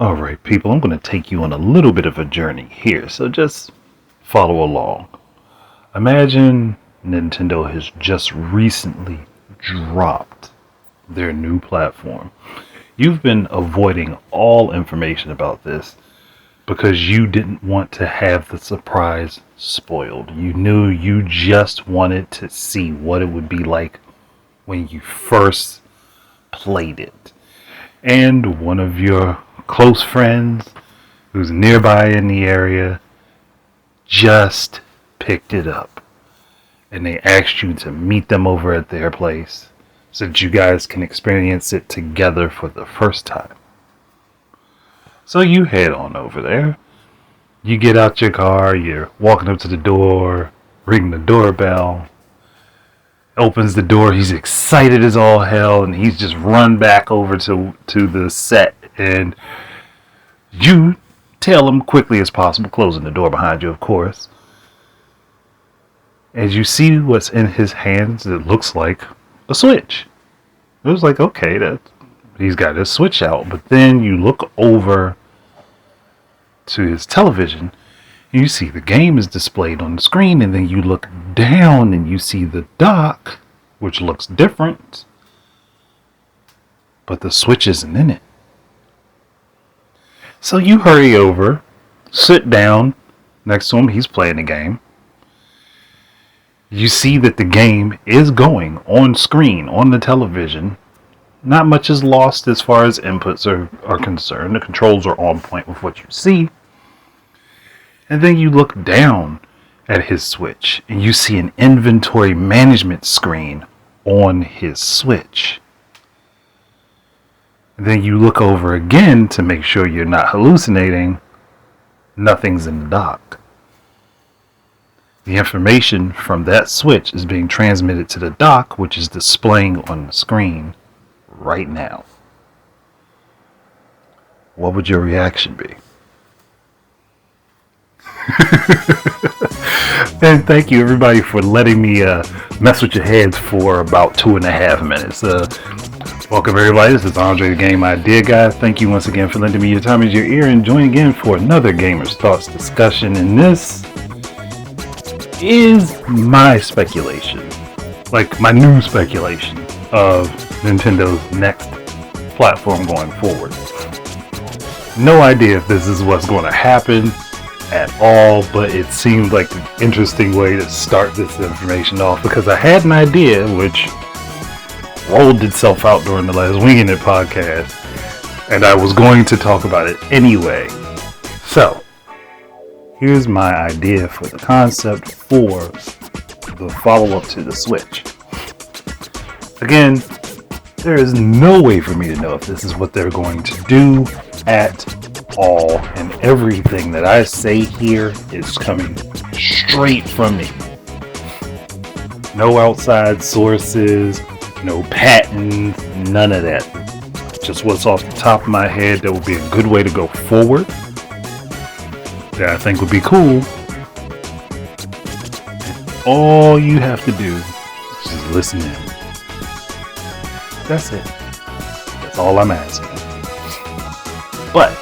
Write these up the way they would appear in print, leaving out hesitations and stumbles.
Alright, people, I'm going to take you on a little bit of a journey here, so just follow along. Imagine Nintendo has just recently dropped their new platform. You've been avoiding all information about this because you didn't want to have the surprise spoiled. You knew you just wanted to see what it would be like when you first played it. And one of your close friends who's nearby in the area just picked it up, and they asked you to meet them over at their place so that you guys can experience it together for the first time. So you head on over there. You get out your car, you're walking up to the door, ring the doorbell. Opens the door, he's excited as all hell, and he's just run back over to the set, and you tell him quickly as possible, closing the door behind you, of course. As you see what's in his hands, it looks like a Switch. It was like, okay, that he's got his Switch out, but then you look over to his television, and you see the game is displayed on the screen, and then you look down and you see the dock, which looks different, but the Switch isn't in it. So you hurry over, sit down next to him, he's playing the game. You see that the game is going on screen, on the television. Not much is lost as far as inputs are concerned. The controls are on point with what you see. And then you look down at his Switch, and you see an inventory management screen on his Switch. And then you look over again to make sure you're not hallucinating. Nothing's in the dock. The information from that Switch is being transmitted to the dock, which is displaying on the screen right now. What would your reaction be? And thank you everybody for letting me mess with your heads for about 2.5 minutes. Welcome everybody, this is Andre the Game Idea Guy. Thank you once again for lending me your time and your ear, and join again for another Gamers Thoughts discussion. And this is my speculation, like my new speculation of Nintendo's next platform going forward. No idea if this is what's going to happen at all, but it seemed like an interesting way to start this information off, because I had an idea which rolled itself out during the last Winging It podcast, and I was going to talk about it anyway. So here's my idea for the concept for the follow-up to the Switch. Again, there is no way for me to know if this is what they're going to do at all, and everything that I say here is coming straight from me. No outside sources, no patents, none of that. Just what's off the top of my head that would be a good way to go forward, that I think would be cool. And all you have to do is just listen in. That's it. That's all I'm asking. But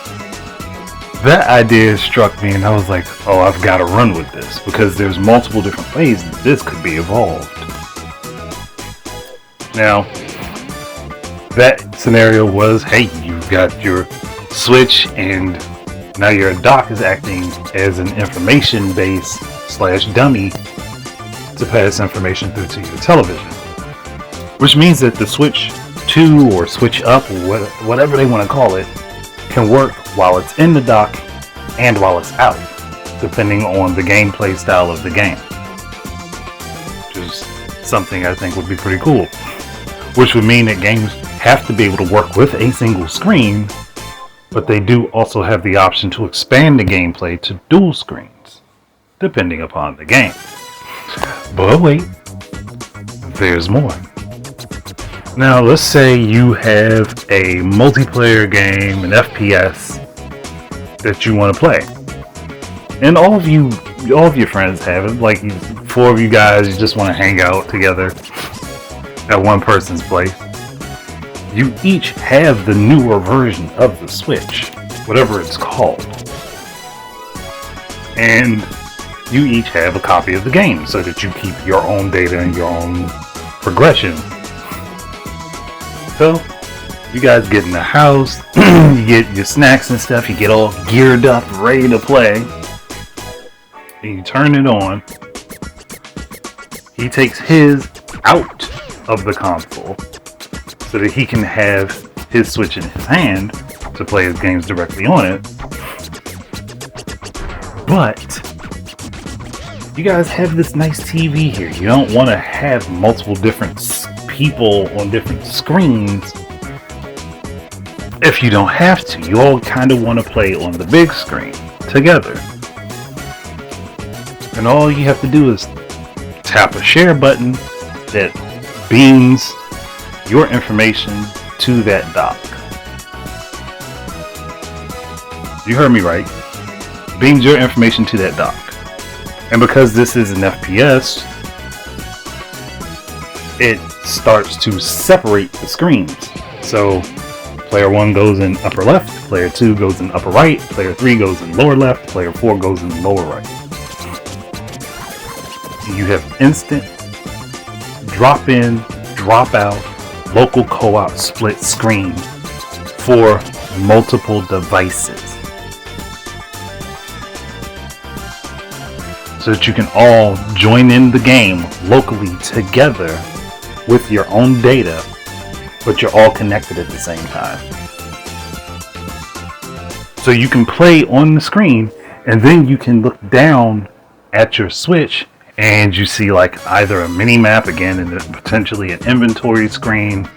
that idea struck me, and I was like, oh, I've got to run with this, because there's multiple different ways that this could be evolved. Now, that scenario was, hey, you've got your Switch, and now your dock is acting as an information base / dummy to pass information through to your television. Which means that the Switch 2 or Switch Up, or whatever they want to call it, can work while it's in the dock and while it's out, depending on the gameplay style of the game. Which is something I think would be pretty cool. Which would mean that games have to be able to work with a single screen, but they do also have the option to expand the gameplay to dual screens, depending upon the game. But wait, there's more. Now, let's say you have a multiplayer game, an FPS, that you want to play. And all of your friends have it. Like, 4 of you guys, you just want to hang out together at one person's place. You each have the newer version of the Switch, whatever it's called. And you each have a copy of the game so that you keep your own data and your own progression. So you guys get in the house, you get your snacks and stuff, you get all geared up, ready to play, and you turn it on. He takes his out of the console so that he can have his Switch in his hand to play his games directly on it. But you guys have this nice TV here. You don't want to have multiple different people on different screens if you don't have to. You all kind of want to play on the big screen together. And all you have to do is tap a share button that beams your information to that dock. You heard me right. Beams your information to that dock. And because this is an FPS, it starts to separate the screens. So player 1 goes in upper left, player 2 goes in upper right, player 3 goes in lower left, player 4 goes in lower right. You have instant drop in, drop out, local co-op split screen for multiple devices. So that you can all join in the game locally together with your own data, but you're all connected at the same time. So you can play on the screen, and then you can look down at your Switch and you see like either a mini map again and potentially an inventory screen,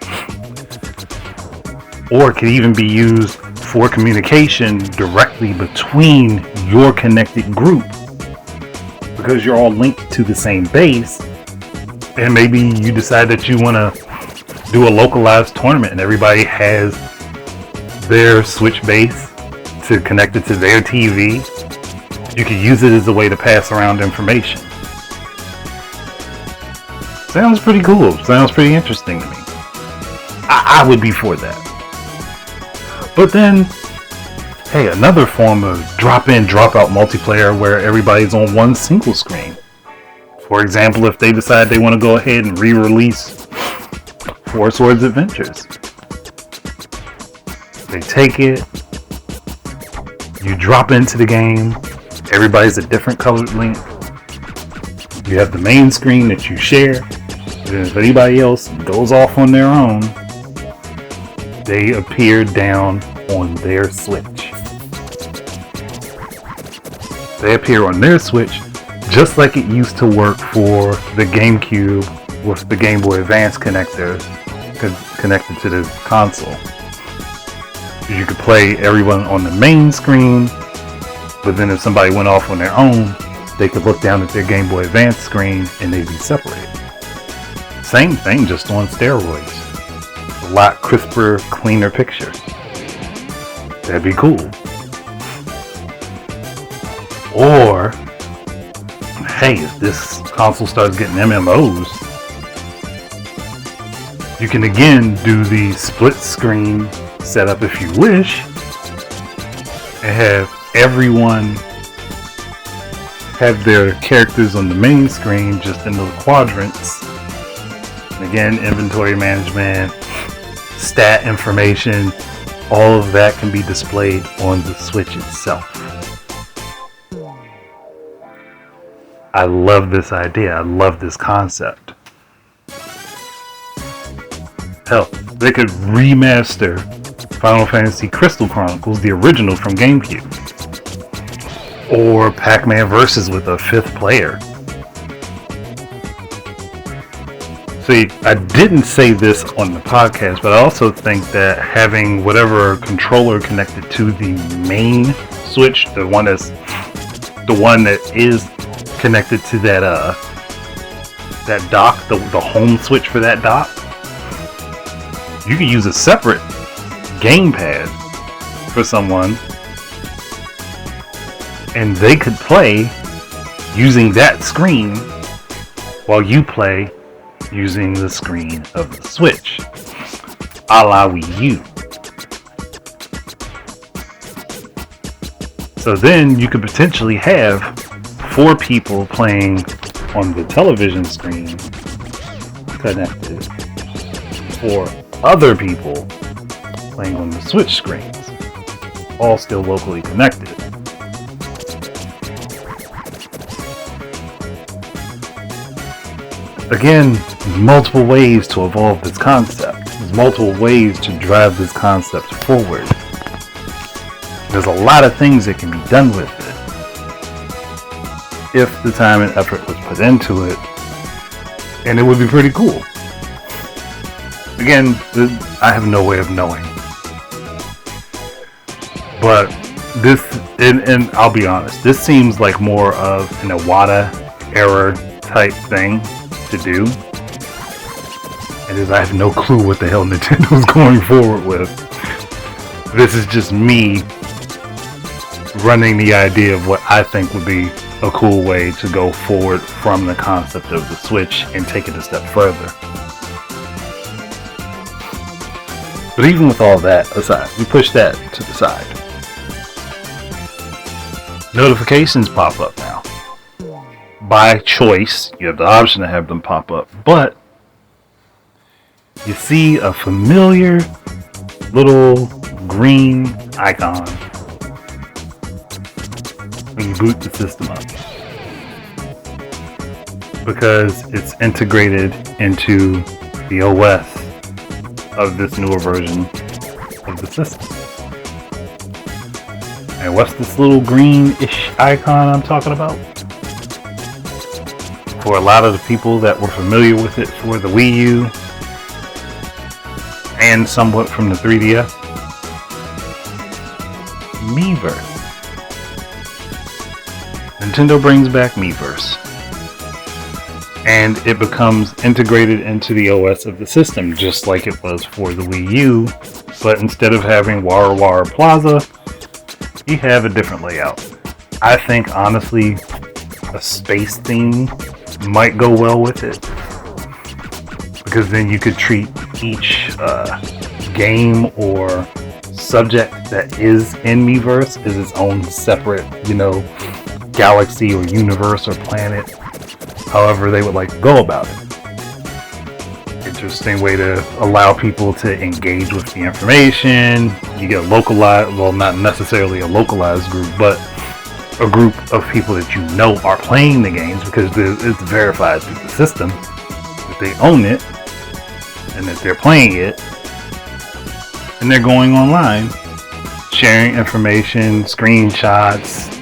or it could even be used for communication directly between your connected group because you're all linked to the same base. And maybe you decide that you want to do a localized tournament and everybody has their Switch base to connect it to their TV. You could use it as a way to pass around information. Sounds pretty cool. Sounds pretty interesting to me. I would be for that. But then, hey, another form of drop-in, drop-out multiplayer where everybody's on one single screen. For example, if they decide they want to go ahead and re-release Four Swords Adventures. They take it, you drop into the game, everybody's a different colored link. You have the main screen that you share, and if anybody else goes off on their own, they appear down on their Switch. They appear on their Switch just like it used to work for the GameCube with the Game Boy Advance connector connected to the console. You could play everyone on the main screen, but then if somebody went off on their own, they could look down at their Game Boy Advance screen and they'd be separated. Same thing, just on steroids. A lot crisper, cleaner picture. That'd be cool. Or, hey, if this console starts getting MMOs, you can again do the split screen setup if you wish, and have everyone have their characters on the main screen just in the quadrants. And again, inventory management, stat information, all of that can be displayed on the Switch itself. I love this idea. I love this concept. Hell, they could remaster Final Fantasy Crystal Chronicles, the original from GameCube. Or Pac-Man Versus with a 5th player. See, I didn't say this on the podcast, but I also think that having whatever controller connected to the main Switch, the one that is connected to that dock, the home Switch for that dock, you can use a separate gamepad for someone, and they could play using that screen while you play using the screen of the Switch, a la Wii U. So then you could potentially have 4 people playing on the television screen connected, 4 other people playing on the Switch screens, all still locally connected. Again, there's multiple ways to evolve this concept. There's multiple ways to drive this concept forward. There's a lot of things that can be done with it if the time and effort was put into it, and it would be pretty cool. Again, I have no way of knowing, but this, and I'll be honest, this seems like more of an Iwata era type thing to do, and I have no clue what the hell Nintendo's going forward with. This is just me running the idea of what I think would be a cool way to go forward from the concept of the Switch and take it a step further. But even with all that aside, we push that to the side. Notifications pop up now. By choice, you have the option to have them pop up, but you see a familiar little green icon when you boot the system up, because it's integrated into the OS of this newer version of the system. And what's this little greenish icon I'm talking about? For a lot of the people that were familiar with it for the Wii U and somewhat from the 3DS, Miiverse. Nintendo brings back Miiverse, and it becomes integrated into the OS of the system, just like it was for the Wii U, but instead of having Wara Wara Plaza, you have a different layout. I think, honestly, a space theme might go well with it, because then you could treat each game or subject that is in Miiverse as its own separate, galaxy or universe or planet, however they would like to go about it. Interesting way to allow people to engage with the information. You get a localized, well, not necessarily a localized group, but a group of people that you know are playing the games, because it's verified through the system that they own it and that they're playing it, and they're going online sharing information, screenshots,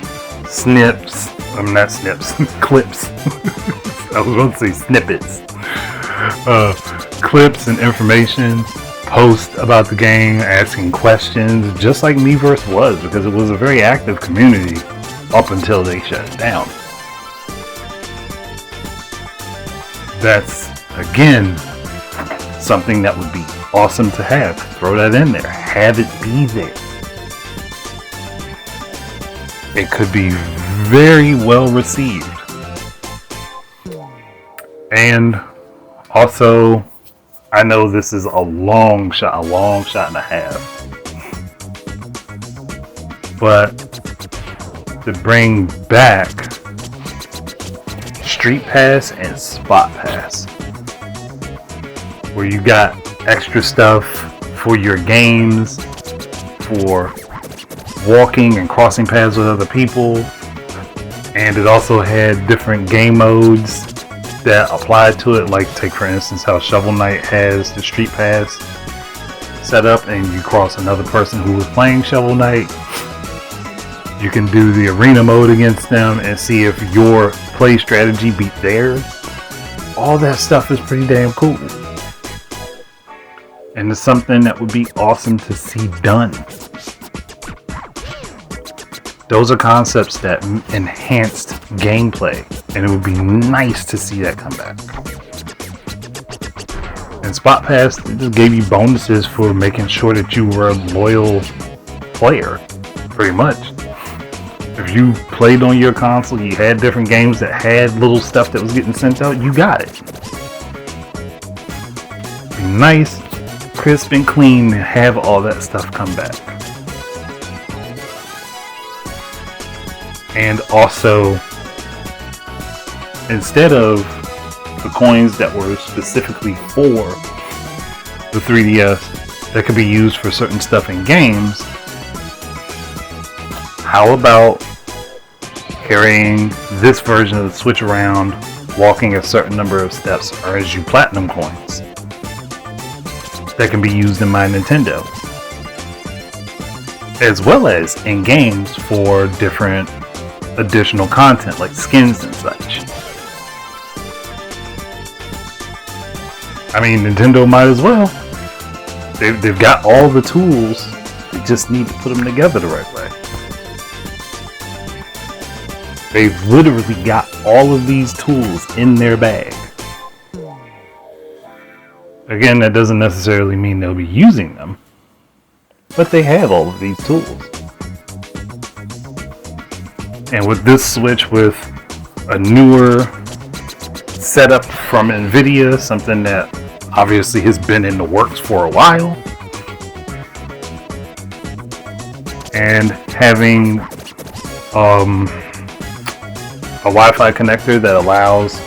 snips, not snips, clips. I was going to say snippets. Clips and information, post about the game, asking questions, just like Miiverse was, because it was a very active community up until they shut it down. That's, again, something that would be awesome to have. Throw that in there. Have it be there. It could be very well received. And also, I know this is a long shot and a half, but to bring back Street Pass and Spot Pass, where you got extra stuff for your games, for walking and crossing paths with other people, and it also had different game modes that applied to it, like take for instance how Shovel Knight has the Street Pass set up, and you cross another person who was playing Shovel Knight, you can do the arena mode against them and see if your play strategy beat theirs. All that stuff is pretty damn cool, and it's something that would be awesome to see done. Those are concepts that enhanced gameplay, and it would be nice to see that come back. And Spot Pass just gave you bonuses for making sure that you were a loyal player, pretty much. If you played on your console, you had different games that had little stuff that was getting sent out, you got it. Be nice, crisp and clean, and have all that stuff come back. And also, instead of the coins that were specifically for the 3DS that could be used for certain stuff in games, how about carrying this version of the Switch around, walking a certain number of steps earns you platinum coins that can be used in my Nintendo, as well as in games for different additional content like skins and such. I mean, Nintendo might as well. They've got all the tools. They just need to put them together the right way. They've literally got all of these tools in their bag. Again, that doesn't necessarily mean they'll be using them, but they have all of these tools. And with this Switch, with a newer setup from Nvidia, something that obviously has been in the works for a while, and having a Wi-Fi connector that allows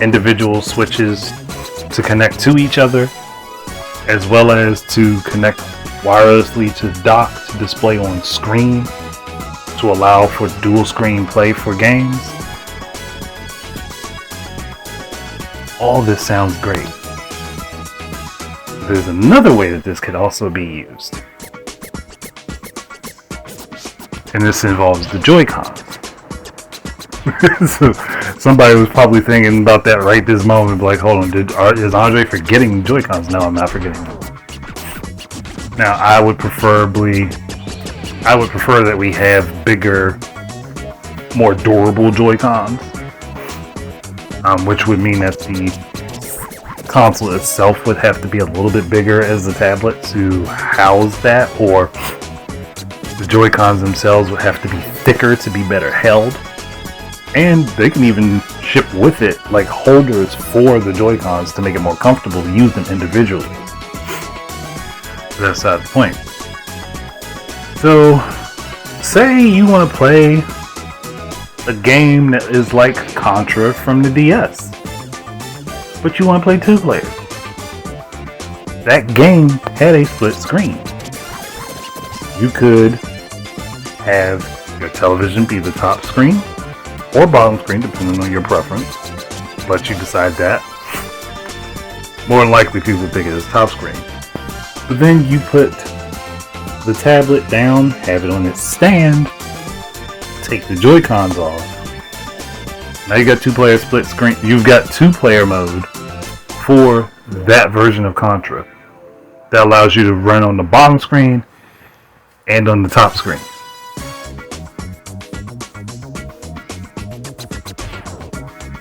individual switches to connect to each other, as well as to connect wirelessly to the dock to display on screen to allow for dual screen play for games. All this sounds great. There's another way that this could also be used, and this involves the Joy-Cons. So somebody was probably thinking about that right this moment, like, hold on, is Andre forgetting Joy-Cons? No, I'm not forgetting them. Now, I would prefer that we have bigger, more durable Joy-Cons, which would mean that the console itself would have to be a little bit bigger as the tablet to house that, or the Joy-Cons themselves would have to be thicker to be better held. And they can even ship with it like holders for the Joy-Cons to make it more comfortable to use them individually. That's not the point. So, say you want to play a game that is like Contra from the DS, but you want to play 2 players. That game had a split screen. You could have your television be the top screen or bottom screen, depending on your preference. Let you decide that. More than likely, people would pick it as top screen. But then you put the tablet down, have it on its stand, take the Joy-Cons off. Now you got 2-player split screen. You've got 2-player mode for that version of Contra that allows you to run on the bottom screen and on the top screen.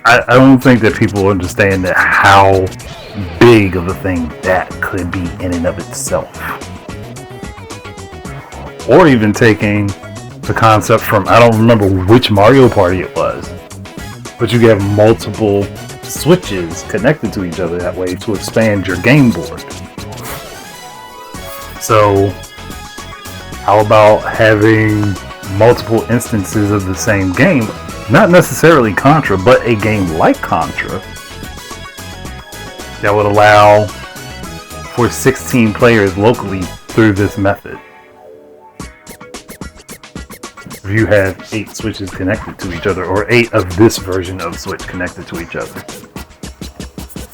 I don't think that people understand that how big of a thing that could be in and of itself. Or even taking the concept from, I don't remember which Mario Party it was, but you can have multiple switches connected to each other that way to expand your game board. So, how about having multiple instances of the same game? Not necessarily Contra, but a game like Contra that would allow for 16 players locally through this method. If you have 8 switches connected to each other, or 8 of this version of Switch connected to each other.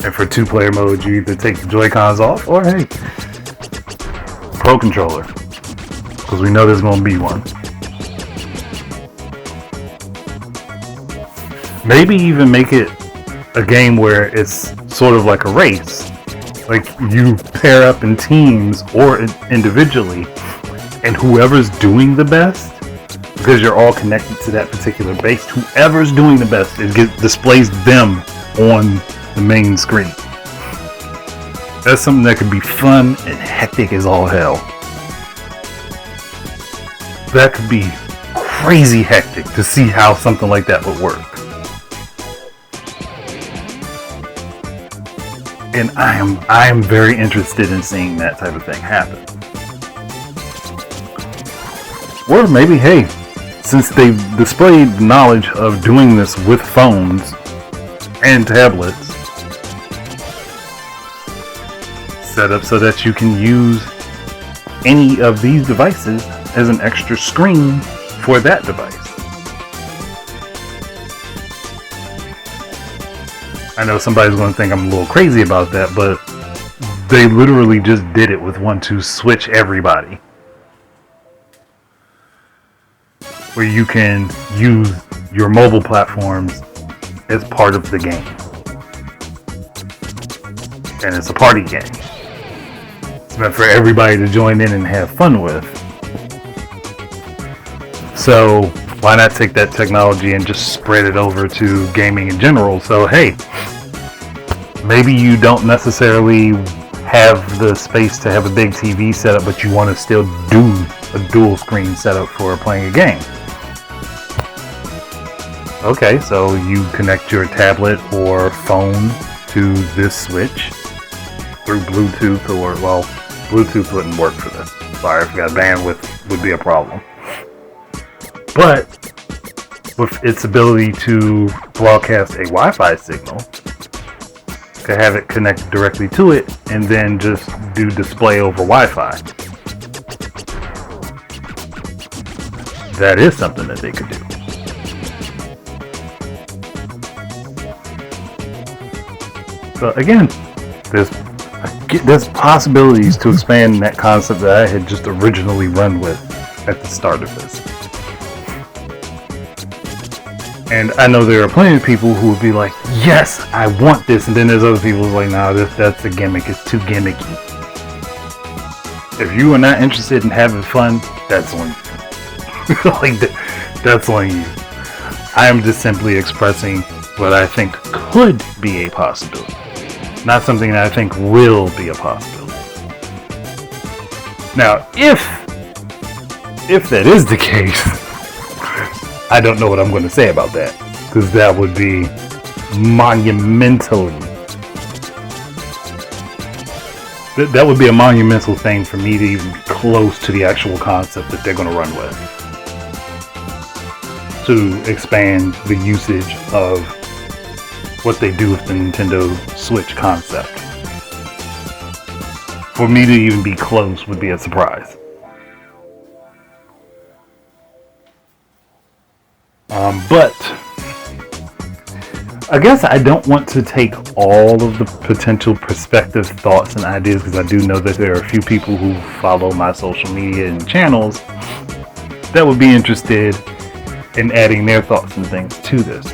And for 2-player mode, you either take the Joy-Cons off, or hey, Pro Controller, because we know there's going to be one. Maybe even make it a game where it's sort of like a race. Like you pair up in teams or individually, and whoever's doing the best, because you're all connected to that particular base, whoever's doing the best, it displays them on the main screen. That's something that could be fun and hectic as all hell. That could be crazy hectic to see how something like that would work. And I am very interested in seeing that type of thing happen. Or maybe, hey, since they've displayed knowledge of doing this with phones and tablets, set up so that you can use any of these devices as an extra screen for that device. I know somebody's going to think I'm a little crazy about that, but they literally just did it with 1-2-switch everybody. Where you can use your mobile platforms as part of the game. And it's a party game. It's meant for everybody to join in and have fun with. So why not take that technology and just spread it over to gaming in general? So hey, maybe you don't necessarily have the space to have a big TV setup, but you want to still do a dual screen setup for playing a game. Okay, so you connect your tablet or phone to this switch through Bluetooth, or, well, Bluetooth wouldn't work for this. Sorry, I forgot, bandwidth would be a problem. But with its ability to broadcast a Wi-Fi signal, to have it connect directly to it and then just do display over Wi-Fi. That is something that they could do. So again, there's possibilities to expand that concept that I had just originally run with at the start of this. And I know there are plenty of people who would be like, yes, I want this. And then there's other people who are like, no, that's a gimmick. It's too gimmicky. If you are not interested in having fun, that's on you. Like, that's on you. I am just simply expressing what I think could be a possibility. Not something that I think will be a possibility. Now, if that is the case, I don't know what I'm going to say about that, because that would be monumentally. That would be a monumental thing for me to even be close to the actual concept that they're going to run with, to expand the usage of what they do with the Nintendo Switch concept. For me to even be close would be a surprise. But I guess I don't want to take all of the potential perspective, thoughts, and ideas, because I do know that there are a few people who follow my social media and channels that would be interested in adding their thoughts and things to this.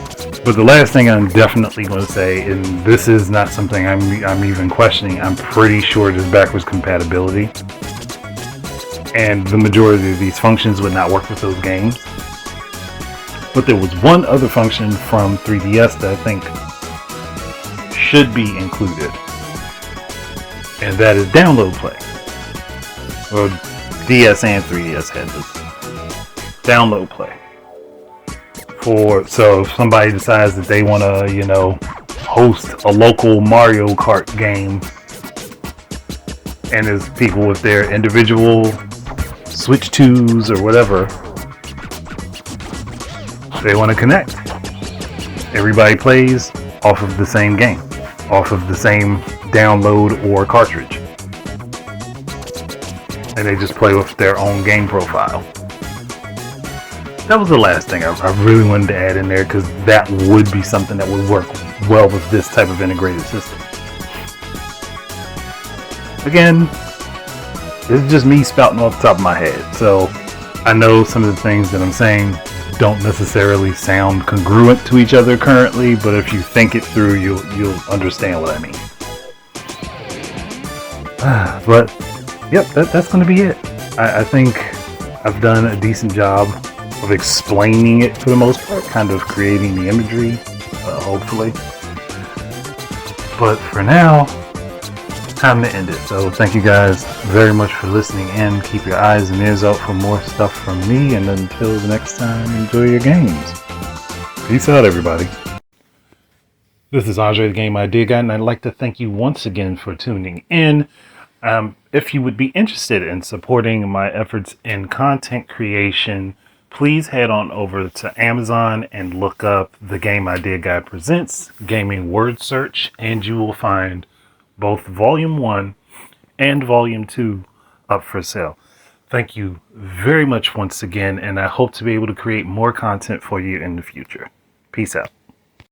But the last thing I'm definitely going to say, and this is not something I'm even questioning, I'm pretty sure it is backwards compatibility. And the majority of these functions would not work with those games. But there was one other function from 3DS that I think should be included. And that is download play. Well, DS and 3DS had this. Download play. So if somebody decides that they want to, host a local Mario Kart game, and there's people with their individual Switch 2s or whatever, they want to connect. Everybody plays off of the same game, off of the same download or cartridge. And they just play with their own game profile. That was the last thing I really wanted to add in there, because that would be something that would work well with this type of integrated system. Again, this is just me spouting off the top of my head. So I know some of the things that I'm saying don't necessarily sound congruent to each other currently, but if you think it through, you'll understand what I mean. But yep, that's going to be it. I think I've done a decent job of explaining it for the most part, kind of creating the imagery, hopefully. But for now, time to end it. So thank you guys very much for listening in. Keep your eyes and ears out for more stuff from me, and until the next time, enjoy your games. Peace out, everybody. This is Andre the Game Idea Guy, and I'd like to thank you once again for tuning in. If you would be interested in supporting my efforts in content creation, please head on over to Amazon and look up The Game Idea Guy Presents Gaming Word Search, and you will find both Volume 1 and Volume 2 up for sale. Thank you very much once again, and I hope to be able to create more content for you in the future. Peace out.